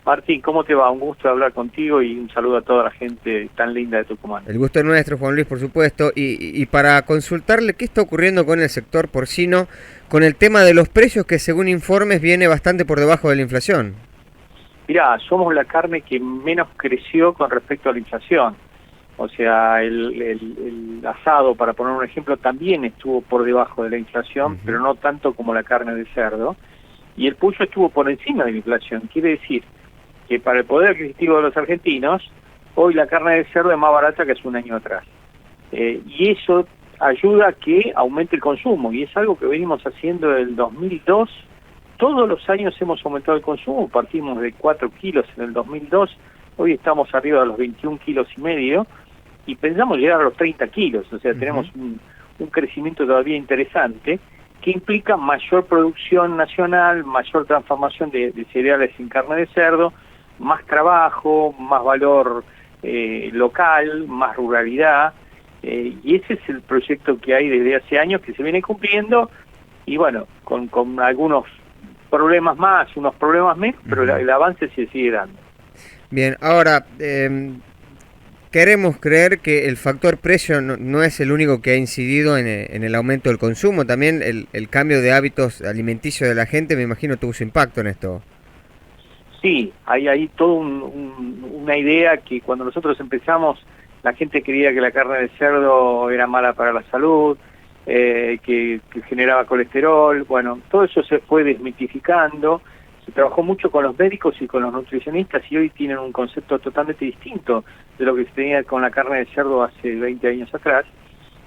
Martín, ¿cómo te va? Un gusto hablar contigo y un saludo a toda la gente tan linda de Tucumán. El gusto es nuestro, Juan Luis, por supuesto. Y para consultarle qué está ocurriendo con el sector porcino, con el tema de los precios que según informes viene bastante por debajo de la inflación. Mirá, somos la carne que menos creció con respecto a la inflación. O sea, el asado, para poner un ejemplo, también estuvo por debajo de la inflación, pero no tanto como la carne de cerdo. Y el pollo estuvo por encima de la inflación. Quiere decir que para el poder adquisitivo de los argentinos, hoy la carne de cerdo es más barata que hace un año atrás. Y eso ayuda a que aumente el consumo, y es algo que venimos haciendo desde el 2002. Todos los años hemos aumentado el consumo, partimos de 4 kilos en el 2002, hoy estamos arriba de los 21 kilos y medio, y pensamos llegar a los 30 kilos, o sea, tenemos un crecimiento todavía interesante, que implica mayor producción nacional, mayor transformación de cereales en carne de cerdo, más trabajo, más valor local, más ruralidad, y ese es el proyecto que hay desde hace años que se viene cumpliendo, y bueno, con algunos problemas más, unos problemas menos, pero el avance se sigue dando. Bien, ahora, queremos creer que el factor precio no es el único que ha incidido en el aumento del consumo, también el cambio de hábitos alimenticios de la gente, me imagino, tuvo su impacto en esto. Sí, hay ahí toda una idea que cuando nosotros empezamos, la gente creía que la carne de cerdo era mala para la salud, que generaba colesterol. Bueno, todo eso se fue desmitificando, se trabajó mucho con los médicos y con los nutricionistas, y hoy tienen un concepto totalmente distinto de lo que se tenía con la carne de cerdo hace 20 años atrás.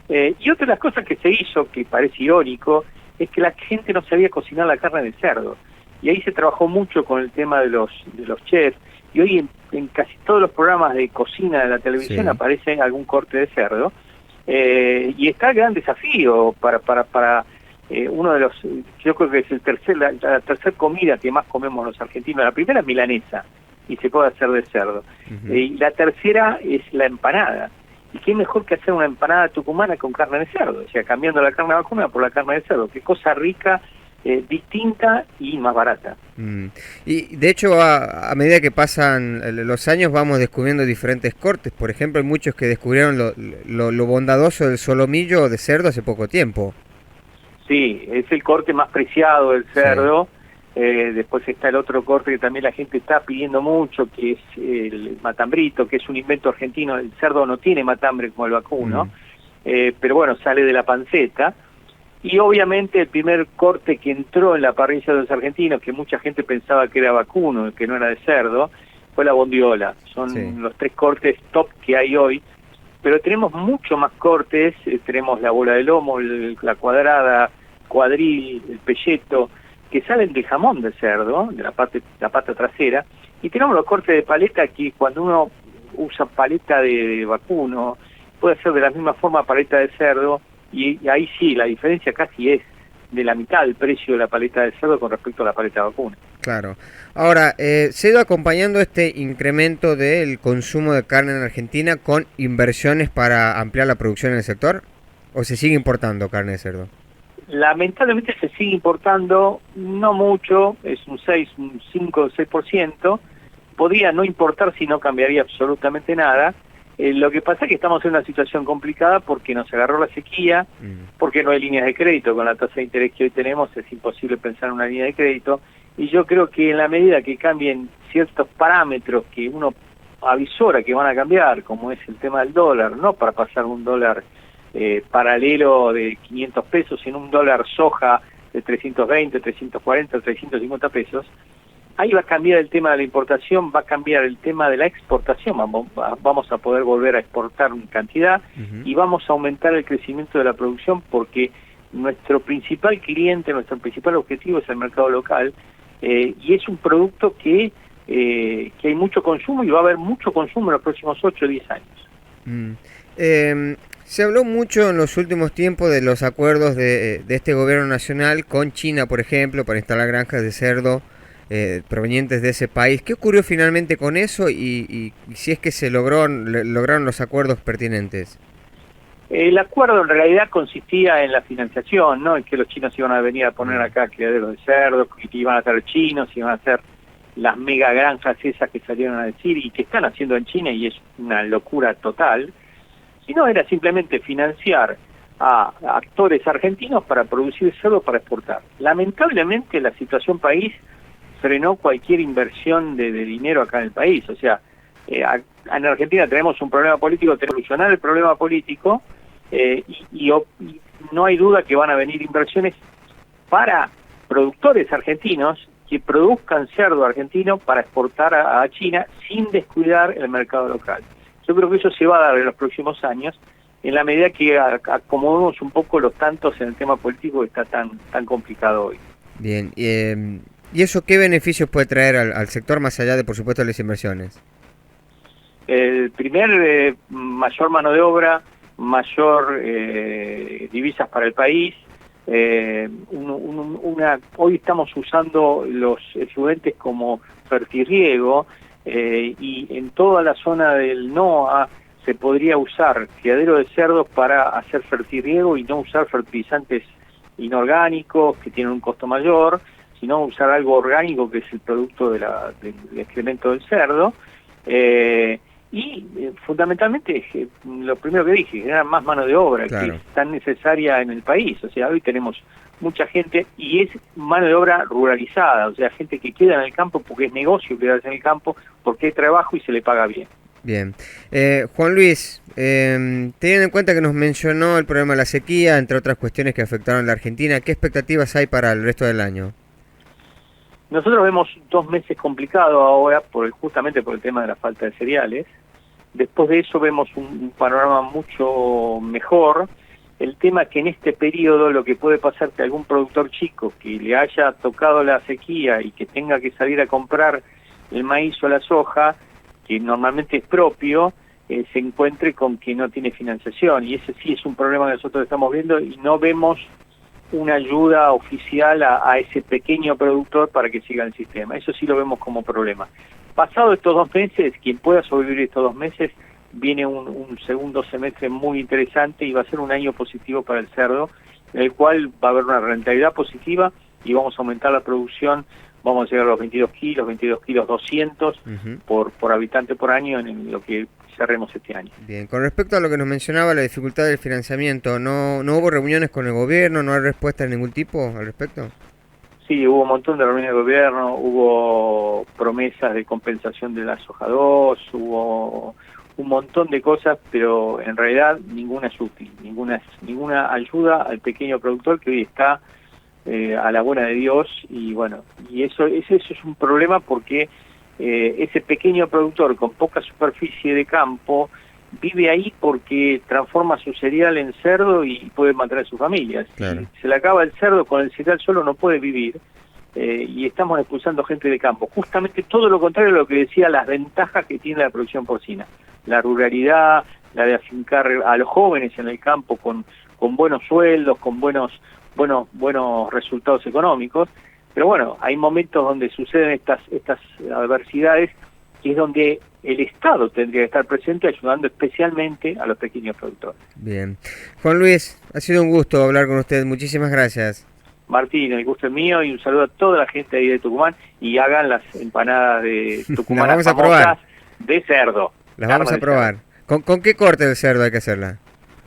Y otra de las cosas que se hizo, que parece irónico, es que la gente no sabía cocinar la carne de cerdo. Y ahí se trabajó mucho con el tema de los chefs, y hoy en casi todos los programas de cocina de la televisión aparece algún corte de cerdo, y está el gran desafío para uno de los, yo creo que es la tercera comida que más comemos los argentinos. La primera es milanesa, y se puede hacer de cerdo, y la tercera es la empanada. Y qué mejor que hacer una empanada tucumana con carne de cerdo, o sea, cambiando la carne vacuna por la carne de cerdo. Qué cosa rica, distinta y más barata. Y de hecho, a medida que pasan los años, vamos descubriendo diferentes cortes. Por ejemplo, hay muchos que descubrieron lo bondadoso del solomillo de cerdo hace poco tiempo. Sí, es el corte más preciado del cerdo. Después está el otro corte que también la gente está pidiendo mucho, que es el matambrito, que es un invento argentino. El cerdo no tiene matambre como el vacuno, pero bueno, sale de la panceta. Y obviamente el primer corte que entró en la parrilla de los argentinos, que mucha gente pensaba que era vacuno, que no era de cerdo, fue la bondiola. Son los 3 cortes top que hay hoy, pero tenemos mucho más cortes. Tenemos la bola de lomo, la cuadrada, cuadril, el pelleto, que salen del jamón de cerdo, de la pata trasera, y tenemos los cortes de paleta, que cuando uno usa paleta de vacuno, puede ser de la misma forma paleta de cerdo, y ahí sí, la diferencia casi es de la mitad del precio de la paleta de cerdo con respecto a la paleta de vacuna. Claro. Ahora, ¿se ha ido acompañando este incremento del consumo de carne en Argentina con inversiones para ampliar la producción en el sector? ¿O se sigue importando carne de cerdo? Lamentablemente se sigue importando, no mucho, es un 5 o 6%. Podría no importar si no cambiaría absolutamente nada. Lo que pasa es que estamos en una situación complicada porque nos agarró la sequía, porque no hay líneas de crédito. Con la tasa de interés que hoy tenemos es imposible pensar en una línea de crédito, y yo creo que en la medida que cambien ciertos parámetros que uno avisora que van a cambiar, como es el tema del dólar, no para pasar un dólar paralelo de 500 pesos, sino un dólar soja de 320, 340, 350 pesos, ahí va a cambiar el tema de la importación, va a cambiar el tema de la exportación. Vamos a poder volver a exportar en cantidad, y vamos a aumentar el crecimiento de la producción, porque nuestro principal cliente, nuestro principal objetivo es el mercado local, y es un producto que hay mucho consumo, y va a haber mucho consumo en los próximos 8 o 10 años. Se habló mucho en los últimos tiempos de los acuerdos de este gobierno nacional con China, por ejemplo, para instalar granjas de cerdo provenientes de ese país. ¿Qué ocurrió finalmente con eso y si es que se lograron los acuerdos pertinentes? El acuerdo en realidad consistía en la financiación, ¿no? En que los chinos iban a venir a poner acá criaderos de cerdos, que iban a ser chinos, iban a ser las mega granjas esas que salieron a decir y que están haciendo en China, y es una locura total, sino era simplemente financiar a actores argentinos para producir cerdo para exportar. Lamentablemente la situación país frenó cualquier inversión de dinero acá en el país. O sea, en Argentina tenemos un problema político, tenemos que solucionar el problema político, y no hay duda que van a venir inversiones para productores argentinos que produzcan cerdo argentino para exportar a China sin descuidar el mercado local. Yo creo que eso se va a dar en los próximos años, en la medida que acomodemos un poco los tantos en el tema político que está tan complicado hoy. Bien, ¿y eso qué beneficios puede traer al sector más allá de, por supuesto, las inversiones? El primer, mayor mano de obra, mayor divisas para el país. Hoy estamos usando los efluentes como fertirriego, y en toda la zona del NOA se podría usar criadero de cerdos para hacer fertirriego y no usar fertilizantes inorgánicos que tienen un costo mayor, sino usar algo orgánico que es el producto del excremento del cerdo. Fundamentalmente, lo primero que dije, generar más mano de obra, claro, que es tan necesaria en el país. O sea, hoy tenemos mucha gente y es mano de obra ruralizada, o sea, gente que queda en el campo porque es negocio quedarse en el campo, porque hay trabajo y se le paga bien. Bien. Juan Luis, teniendo en cuenta que nos mencionó el problema de la sequía, entre otras cuestiones que afectaron a la Argentina, ¿qué expectativas hay para el resto del año? Nosotros vemos 2 meses complicados ahora, justamente por el tema de la falta de cereales. Después de eso vemos un panorama mucho mejor. El tema es que en este periodo lo que puede pasar que algún productor chico que le haya tocado la sequía y que tenga que salir a comprar el maíz o la soja, que normalmente es propio, se encuentre con que no tiene financiación. Y ese sí es un problema que nosotros estamos viendo y no vemos una ayuda oficial a ese pequeño productor para que siga el sistema. Eso sí lo vemos como problema. Pasado estos 2 meses, quien pueda sobrevivir estos 2 meses, viene un segundo semestre muy interesante y va a ser un año positivo para el cerdo, en el cual va a haber una rentabilidad positiva y vamos a aumentar la producción. Vamos a llegar a los 22 kilos 200 por habitante por año en lo que cerremos este año. Bien, con respecto a lo que nos mencionaba, la dificultad del financiamiento, ¿no hubo reuniones con el gobierno? ¿No hay respuesta de ningún tipo al respecto? Sí, hubo un montón de reuniones de gobierno, hubo promesas de compensación de la soja 2, hubo un montón de cosas, pero en realidad ninguna es útil, ninguna ayuda al pequeño productor que hoy está a la buena de Dios. Y bueno, y eso es un problema porque ese pequeño productor con poca superficie de campo vive ahí porque transforma su cereal en cerdo y puede mantener a su familia. Claro. Si se le acaba el cerdo, con el cereal solo no puede vivir, y estamos expulsando gente de campo. Justamente todo lo contrario a lo que decía, las ventajas que tiene la producción porcina. La ruralidad, la de afincar a los jóvenes en el campo con buenos sueldos, con buenos resultados económicos. Pero bueno, hay momentos donde suceden estas adversidades, que es donde el Estado tendría que estar presente ayudando especialmente a los pequeños productores. Bien. Juan Luis, ha sido un gusto hablar con usted. Muchísimas gracias. Martín, el gusto es mío, y un saludo a toda la gente ahí de Tucumán, y hagan las empanadas de Tucumán vamos a probar. De cerdo. Las vamos a probar. ¿Con qué corte de cerdo hay que hacerla?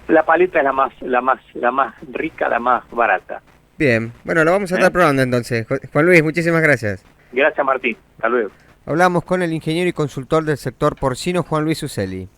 La paleta es la más rica, la más barata. Bien, bueno, lo vamos a estar probando entonces. Juan Luis, muchísimas gracias. Gracias, Martín. Hasta luego. Hablamos con el ingeniero y consultor del sector porcino, Juan Luis Uccelli.